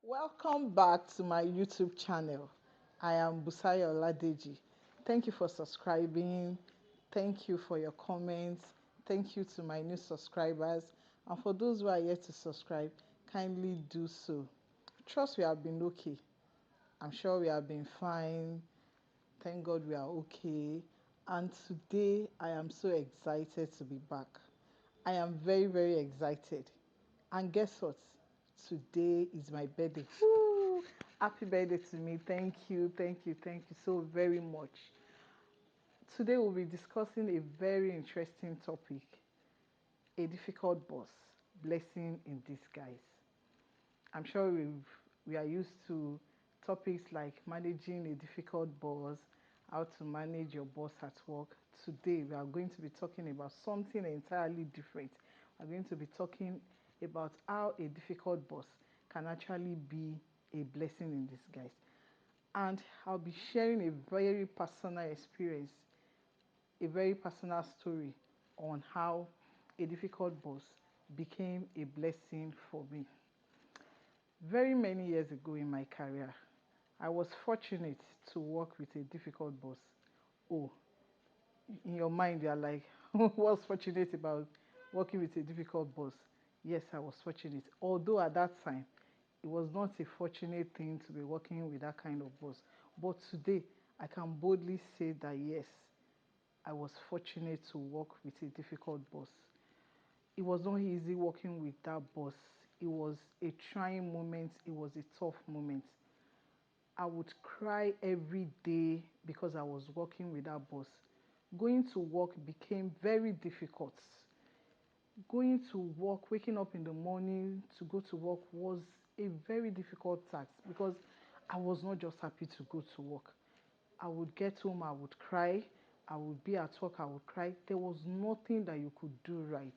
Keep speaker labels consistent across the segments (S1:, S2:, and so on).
S1: Welcome back to my YouTube channel. I am Busayooladeji. Thank you for subscribing. Thank you for your comments. Thank you to my new subscribers. And for those who are yet to subscribe, kindly do so. Trust we have been okay. I'm sure we have been fine. Thank God we are okay. And today I am so excited to be back. I am very, very excited. And guess what? Today is my birthday. Woo! Happy birthday to me. Thank you, thank you, thank you so very much. Today we'll be discussing a very interesting topic, a difficult boss, blessing in disguise. I'm sure we are used to topics like managing a difficult boss, how to manage your boss at work. Today we are going to be talking about something entirely different. We're going to be talking about how a difficult boss can actually be a blessing in disguise. And I'll be sharing a very personal experience, a very personal story on how a difficult boss became a blessing for me. Very many years ago in my career, I was fortunate to work with a difficult boss. Oh, in your mind, you're like, what's fortunate about working with a difficult boss? Yes, I was fortunate. Although at that time, it was not a fortunate thing to be working with that kind of boss. But today, I can boldly say that yes, I was fortunate to work with a difficult boss. It was not easy working with that boss. It was a trying moment, it was a tough moment. I would cry every day because I was working with that boss. Going to work became very difficult. Going to work, waking up in the morning to go to work was a very difficult task because I was not just happy to go to work. I would get home, I would cry. I would be at work, I would cry. There was nothing that you could do right.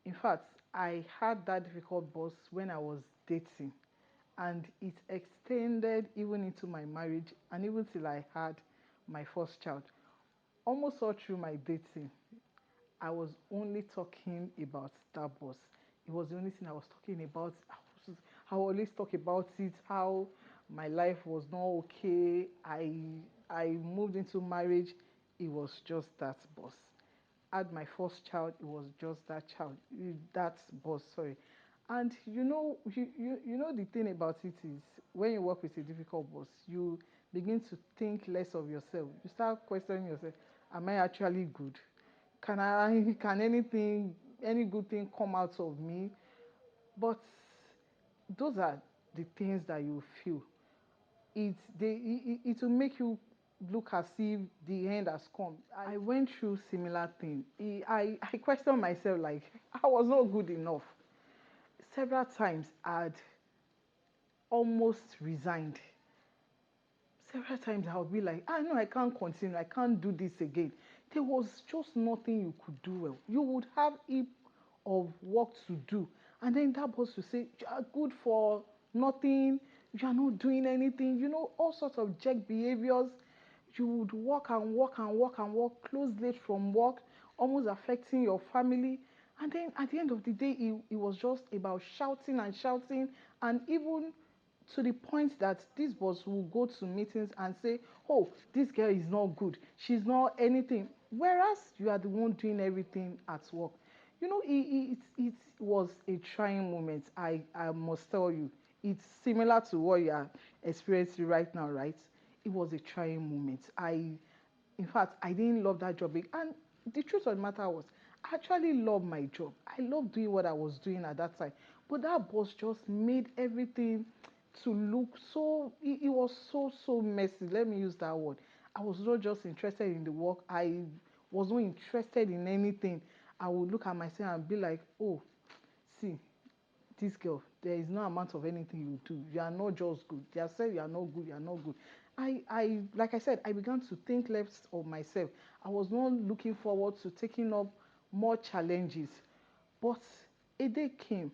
S1: In fact, I had that difficult boss when I was dating, and it extended even into my marriage and even till I had my first child. Almost all through my dating, I was only talking about that boss. It was the only thing I was talking about. I always talk about it, how my life was not okay. I moved into marriage. It was just that boss. Had my first child, it was just that child, that boss, sorry. And you know the thing about it is when you work with a difficult boss, you begin to think less of yourself. You start questioning yourself, am I actually good? Can anything, any good thing come out of me? But those are the things that you feel. It will make you look as if the end has come. I went through similar thing. I questioned myself, like I was not good enough. Several times I'd almost resigned. Several times I would be like, I know I can't continue, I can't do this again. There was just nothing you could do well. You would have heap of work to do, and then that boss would say, you are good for nothing, you are not doing anything, all sorts of jerk behaviors. You would work and work and work and work, close late from work, almost affecting your family. And then at the end of the day, it was just about shouting and shouting, and even to the point that this boss will go to meetings and say, oh, this girl is not good, she's not anything, whereas you are the one doing everything at work. It was a trying moment. I must tell you, it's similar to what you are experiencing right now, right? It was a trying moment. In fact, I didn't love that job. And the truth of the matter was, I actually loved my job. I loved doing what I was doing at that time. But that boss just made everything to look so, it was so, so messy. Let me use that word. I was not just interested in the work. I was not interested in anything. I would look at myself and be like, oh, see, this girl, there is no amount of anything you do. You are not just good. They have said you are not good, you are not good. Like I said, I began to think less of myself. I was not looking forward to taking up more challenges. But a day came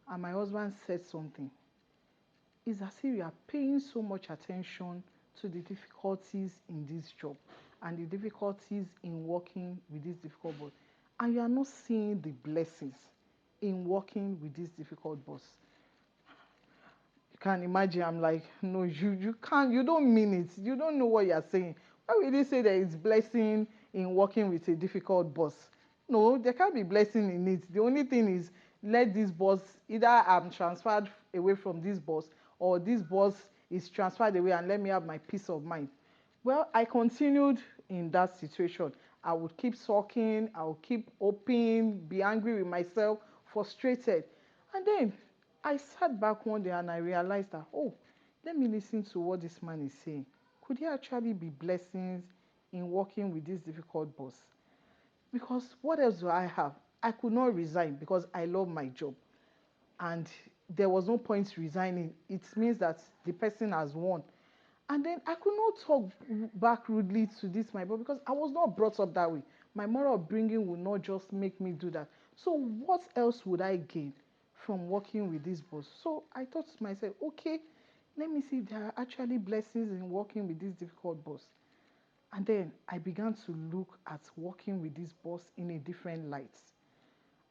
S1: and my husband said something. It's as if you are paying so much attention to the difficulties in this job and the difficulties in working with this difficult boss, and you are not seeing the blessings in working with this difficult boss. can imagine, I'm like, no, you can't, you don't mean it. You don't know what you're saying. Why would you say there is blessing in working with a difficult boss? No, there can't be blessing in it. The only thing is, let this boss, either I'm transferred away from this boss, or this boss is transferred away and let me have my peace of mind. Well, I continued in that situation. I would keep sulking, I would keep hoping, be angry with myself, frustrated. And then I sat back one day and I realized that, oh, let me listen to what this man is saying. Could there actually be blessings in working with this difficult boss? Because what else do I have? I could not resign because I love my job. And there was no point resigning. It means that the person has won. And then I could not talk back rudely to this my boss because I was not brought up that way. My moral upbringing would not just make me do that. So what else would I gain from working with this boss? So I thought to myself, okay, let me see if there are actually blessings in working with this difficult boss. And then I began to look at working with this boss in a different light.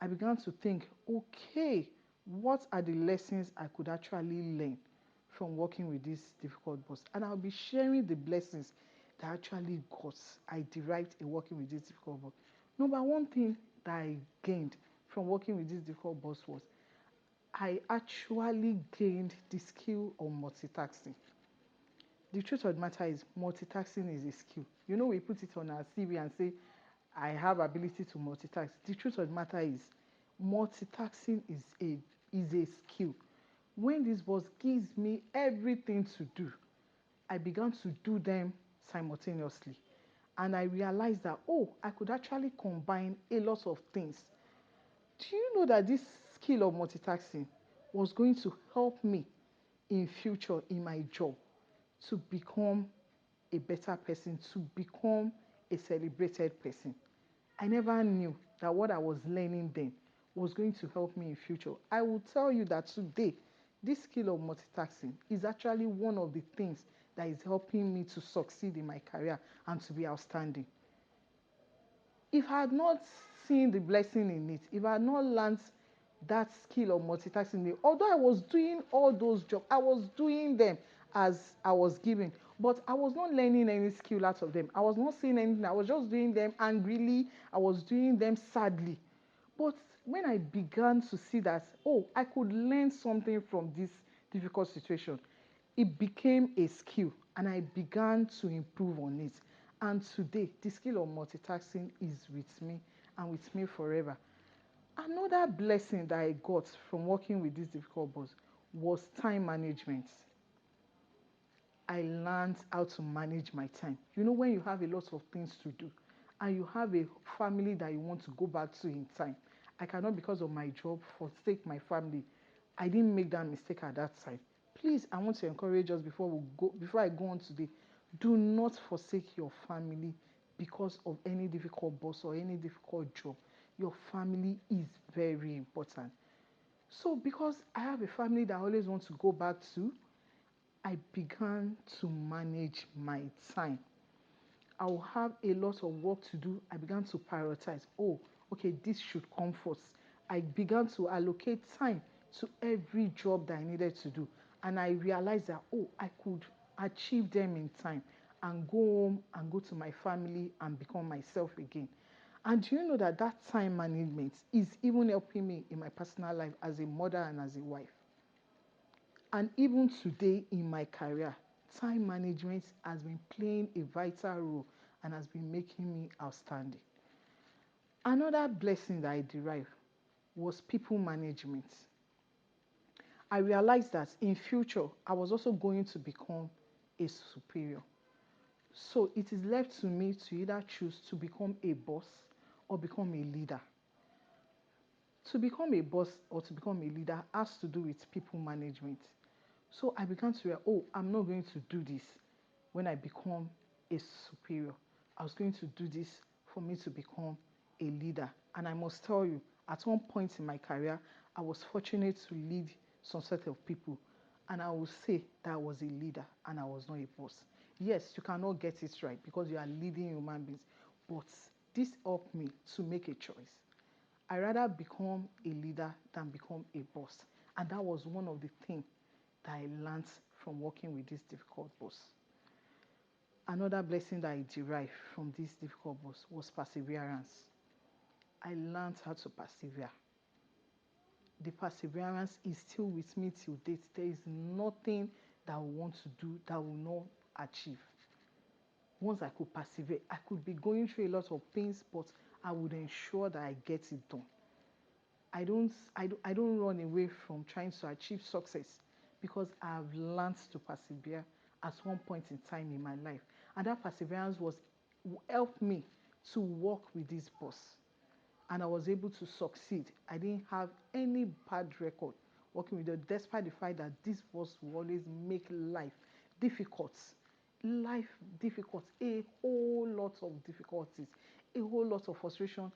S1: I began to think, okay, what are the lessons I could actually learn from working with this difficult boss? And I'll be sharing the blessings that I actually got, I derived in working with this difficult boss. Number one thing that I gained from working with this difficult boss was I actually gained the skill of multitasking. The truth of the matter is multitasking is a skill. You know, we put it on our CV and say, I have ability to multitask. The truth of the matter is multitasking is a skill. When this boss gives me everything to do, I began to do them simultaneously. And I realized that, oh, I could actually combine a lot of things. Do you know that this skill of multitasking was going to help me in future in my job to become a better person, to become a celebrated person? I never knew that what I was learning then was going to help me in future. I will tell you that today, this skill of multitasking is actually one of the things that is helping me to succeed in my career and to be outstanding. If I had not seen the blessing in it, if I had not learned that skill of multitasking, although I was doing all those jobs, I was doing them as I was given, but I was not learning any skill out of them. I was not seeing anything. I was just doing them angrily. I was doing them sadly. But when I began to see that, oh, I could learn something from this difficult situation, it became a skill and I began to improve on it. And today, the skill of multitasking is with me and with me forever. Another blessing that I got from working with this difficult boss was time management. I learned how to manage my time. You know, when you have a lot of things to do and you have a family that you want to go back to in time, I cannot, because of my job, forsake my family. I didn't make that mistake at that time. Please, I want to encourage us before I go on today. Do not forsake your family because of any difficult boss or any difficult job. Your family is very important. So, because I have a family that I always want to go back to, I began to manage my time. I will have a lot of work to do. I began to prioritize. Oh, okay, this should come first. I began to allocate time to every job that I needed to do. And I realized that, oh, I could achieve them in time and go home and go to my family and become myself again. And do you know that that time management is even helping me in my personal life as a mother and as a wife? And even today in my career, time management has been playing a vital role and has been making me outstanding. Another blessing that I derived was people management. I realized that in future, I was also going to become a superior. So it is left to me to either choose to become a boss or become a leader. To become a boss or to become a leader has to do with people management. So I began to realize, oh, I'm not going to do this when I become a superior. I was going to do this for me to become a leader. And I must tell you, at one point in my career, I was fortunate to lead some set of people. And I will say that I was a leader and I was not a boss. Yes, you cannot get it right because you are leading human beings. But this helped me to make a choice. I rather become a leader than become a boss. And that was one of the things that I learned from working with this difficult boss. Another blessing that I derived from this difficult boss was perseverance. I learned how to persevere. The perseverance is still with me till date. There is nothing that I want to do that I will not achieve. Once I could persevere, I could be going through a lot of things, but I would ensure that I get it done. I don't run away from trying to achieve success because I've learned to persevere at one point in time in my life. And that perseverance was helped me to work with this boss. And I was able to succeed. I didn't have any bad record working with them, despite the fact that this boss will always make life difficult. Life difficult, a whole lot of difficulties, a whole lot of frustration.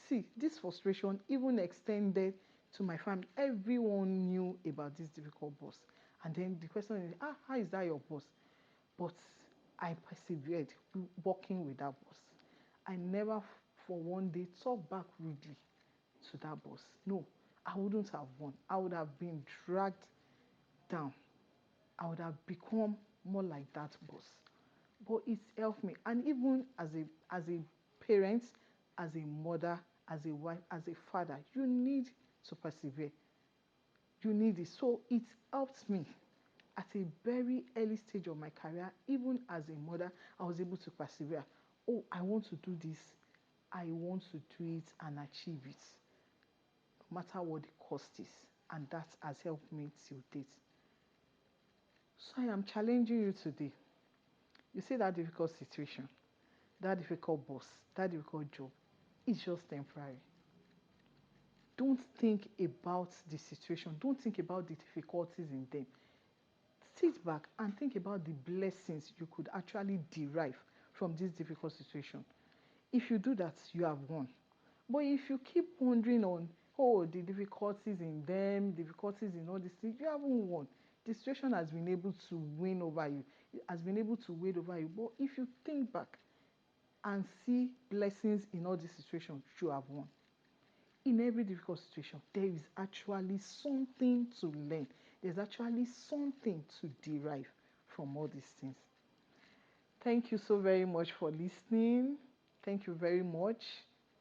S1: See, this frustration even extended to my family. Everyone knew about this difficult boss. And then the question is, how is that your boss? But I persevered working with that boss. I never for one day talk back rudely to that boss. No, I wouldn't have won. I would have been dragged down. I would have become more like that boss. But it's helped me. And even as a parent, as a mother, as a wife, as a father, you need to persevere. You need it. So it helped me at a very early stage of my career. Even as a mother, I was able to persevere. Oh, I want to do this. I want to do it and achieve it, no matter what the cost is. And that has helped me till date. So I am challenging you today. You see that difficult situation, that difficult boss, that difficult job, it's just temporary. Don't think about the situation. Don't think about the difficulties in them. Sit back and think about the blessings you could actually derive from this difficult situation. If you do that, you have won. But if you keep wondering on, oh, the difficulties in them, difficulties in all these things, you haven't won. The situation has been able to win over you. It has been able to win over you. But if you think back and see blessings in all these situations, you have won. In every difficult situation, there is actually something to learn. There's actually something to derive from all these things. Thank you so very much for listening. Thank you very much.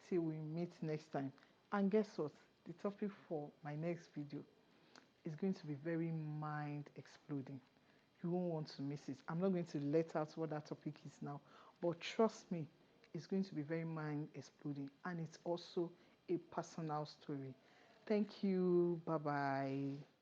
S1: Till we meet next time. And guess what? The topic for my next video is going to be very mind exploding. You won't want to miss it. I'm not going to let out what that topic is now, but trust me, it's going to be very mind exploding, and it's also a personal story. Thank you. Bye bye.